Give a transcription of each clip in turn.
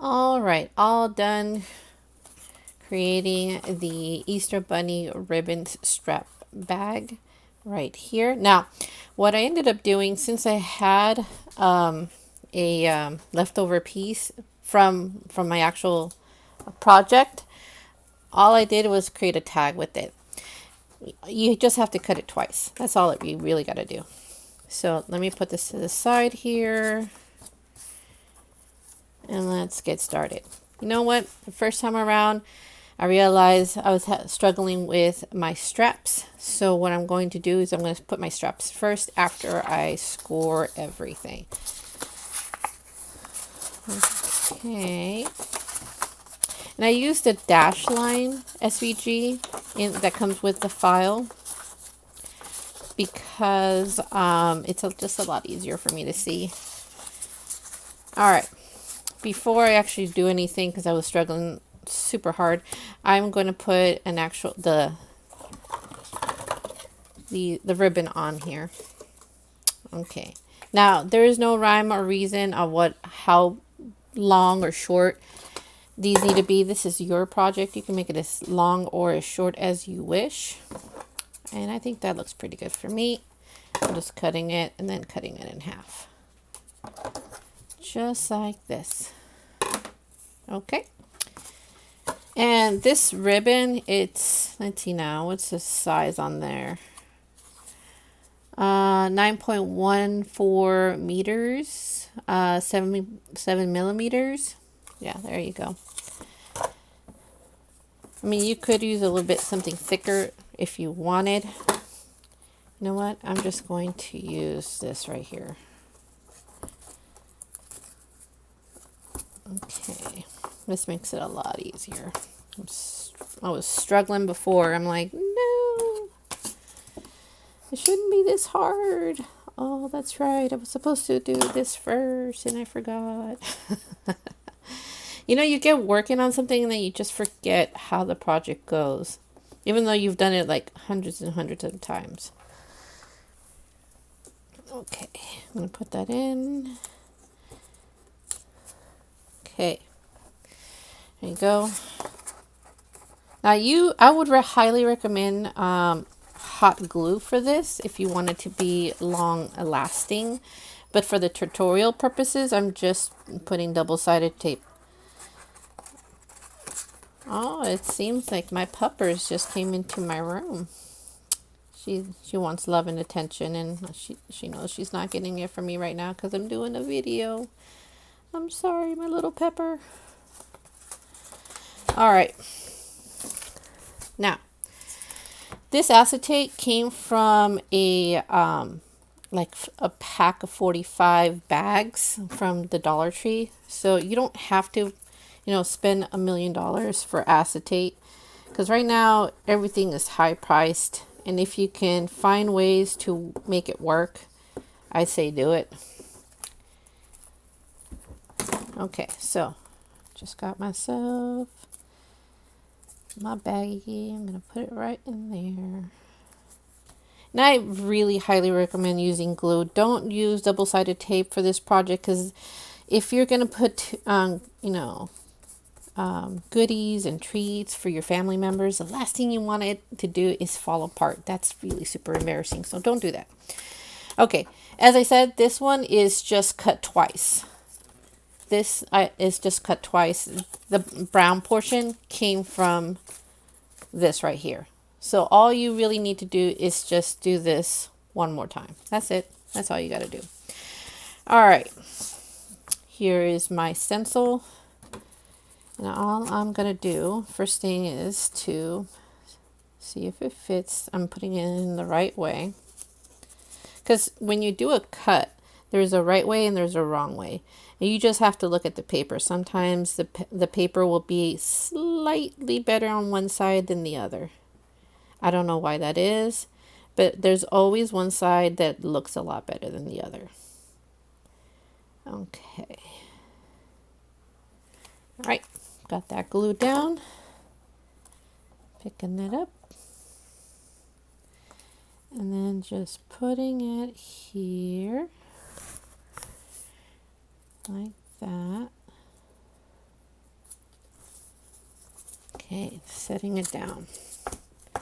All right, all done creating the Easter Bunny ribbon strap bag right here. Now, what I ended up doing, since I had a leftover piece from my actual project, all I did was create a tag with it. You just have to cut it twice. That's all you really got to do. So let me put this to the side here and let's get started. You know what? The first time around, I realized I was struggling with my straps. So what I'm going to do is I'm going to put my straps first after I score everything. Okay. And I used a dash line SVG that comes with the file because it's just a lot easier for me to see. All right. Before I actually do anything, because I was struggling super hard, I'm going to put an actual the ribbon on here. Okay. Now there is no rhyme or reason of how long or short these need to be. This is your project. You can make it as long or as short as you wish. And I think that looks pretty good for me. I'm just cutting it and then cutting it in half. Just like this. Okay. And this ribbon, let's see now, what's the size on there? 9.14 meters, 7 millimeters. Yeah, there you go. I mean, you could use a little bit something thicker if you wanted. You know what? I'm just going to use this right here. Okay, this makes it a lot easier. I was struggling before. I'm like, no, it shouldn't be this hard. Oh, that's right. I was supposed to do this first and I forgot. You know, you get working on something and then you just forget how the project goes, even though you've done it like hundreds and hundreds of times. Okay, I'm going to put that in. Okay, there you go. Now I would highly recommend hot glue for this if you want it to be long lasting. But for the tutorial purposes, I'm just putting double-sided tape. Oh, it seems like my puppers just came into my room. She wants love and attention, and she knows she's not getting it from me right now because I'm doing a video. I'm sorry, my little pepper. All right. Now, this acetate came from a pack of 45 bags from the Dollar Tree. So you don't have to, spend $1 million for acetate, because right now everything is high priced. And if you can find ways to make it work, I say do it. Okay, so just got myself my baggie. I'm going to put it right in there. And I really highly recommend using glue. Don't use double-sided tape for this project, because if you're going to put, goodies and treats for your family members, the last thing you want it to do is fall apart. That's really super embarrassing. So don't do that. Okay, as I said, this one is just cut twice. This is just cut twice. The brown portion came from this right here. So all you really need to do is just do this one more time. That's it. That's all you got to do. All right. Here is my stencil. And all I'm going to do, first thing is to see if it fits. I'm putting it in the right way. Because when you do a cut, there's a right way and there's a wrong way. And you just have to look at the paper. Sometimes the paper will be slightly better on one side than the other. I don't know why that is, but there's always one side that looks a lot better than the other. Okay. All right, got that glued down. Picking it up. And then just putting it here. Like that. Okay, setting it down. I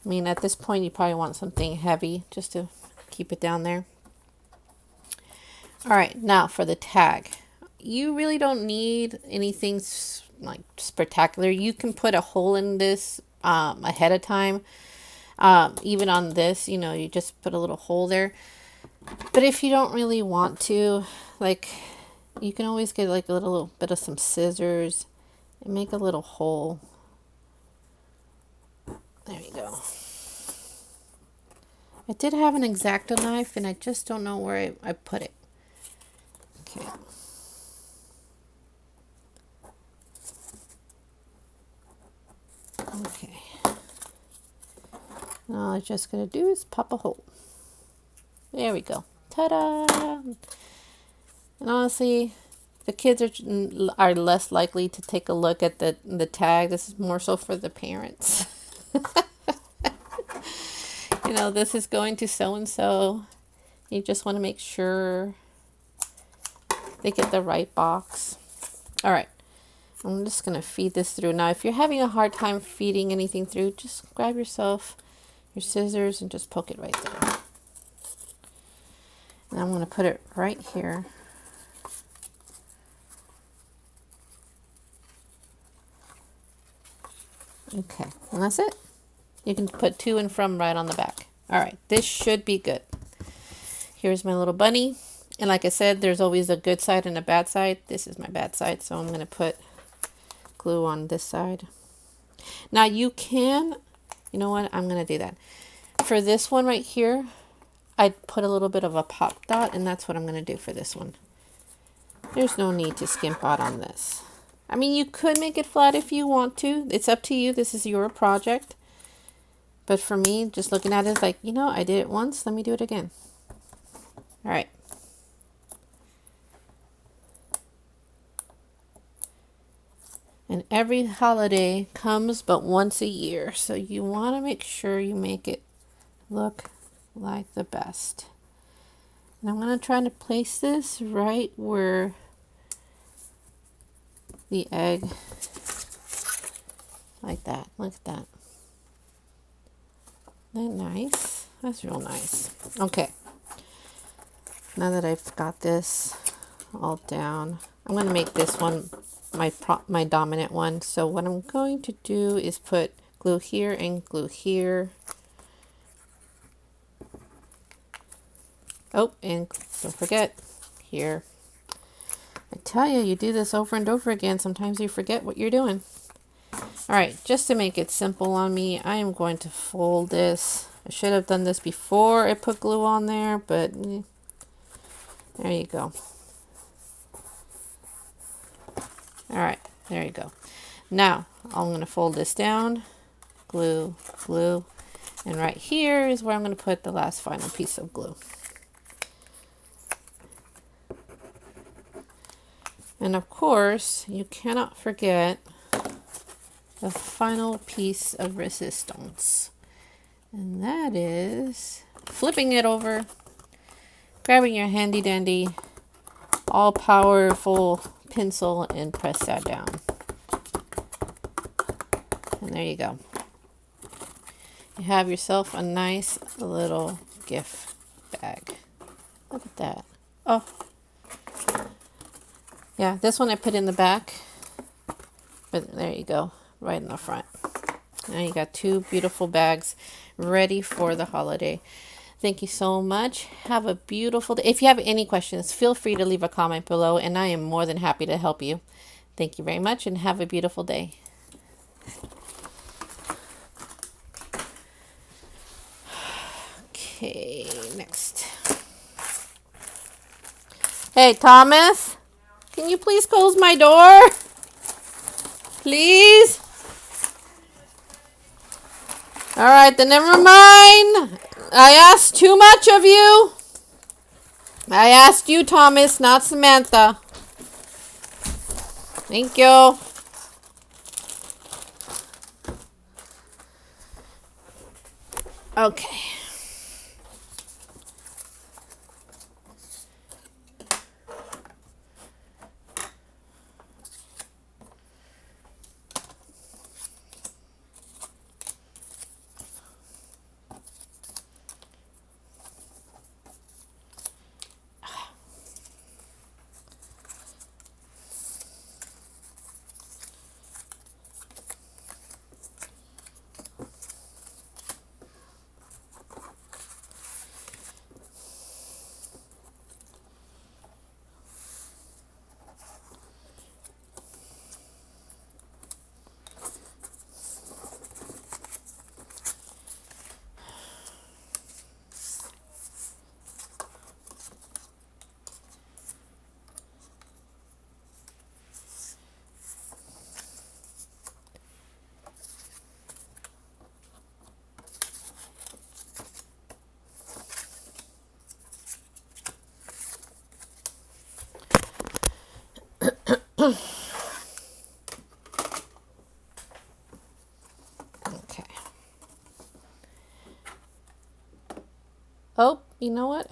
mean, at this point, you probably want something heavy just to keep it down there. All right, now for the tag. You really don't need anything like spectacular. You can put a hole in this ahead of time. Even on this, you know, you just put a little hole there. But if you don't really want to, like, you can always get like a little bit of some scissors and make a little hole. There you go. I did have an X-Acto knife and I just don't know where I put it. Okay. Okay. Now all I'm just going to do is pop a hole. There we go. Ta-da! And honestly, the kids are less likely to take a look at the tag. This is more so for the parents. You know, this is going to so-and-so. You just want to make sure they get the right box. All right. I'm just going to feed this through. Now, if you're having a hard time feeding anything through, just grab yourself your scissors and just poke it right there. And I'm going to put it right here. Okay, and that's it. You can put to and from right on the back. All right, this should be good. Here's my little bunny. And like I said, there's always a good side and a bad side. This is my bad side, so I'm going to put glue on this side. Now you can, you know what, I'm going to do that. For this one right here, I put a little bit of a pop dot, and that's what I'm going to do for this one. There's no need to skimp out on this. I mean, you could make it flat if you want to. It's up to you. This is your project. But for me, just looking at it, it's like, you know, I did it once. Let me do it again. All right. And every holiday comes but once a year. So you want to make sure you make it look like the best. And I'm going to try to place this right where the egg, like that. Look at that. Isn't that nice? That's real nice. Okay. Now that I've got this all down, I'm going to make this one my dominant one. So what I'm going to do is put glue here and glue here. Oh, and don't forget here. I tell you, you do this over and over again. Sometimes you forget what you're doing. All right, just to make it simple on me, I am going to fold this. I should have done this before I put glue on there, but there you go. All right, there you go. Now, I'm going to fold this down, glue, glue, and right here is where I'm going to put the last final piece of glue. And of course, you cannot forget the final piece of resistance. And that is flipping it over, grabbing your handy dandy, all powerful pencil and press that down. And there you go. You have yourself a nice little gift bag. Look at that. Oh. Yeah, this one I put in the back. But there you go, right in the front. Now you got two beautiful bags ready for the holiday. Thank you so much. Have a beautiful day. If you have any questions, feel free to leave a comment below, and I am more than happy to help you. Thank you very much, and have a beautiful day. Okay, next. Hey, Thomas, can you please close my door? Please? All right, then never mind. I asked too much of you. I asked you, Thomas, not Samantha. Thank you. Okay. Okay. Oh, you know what?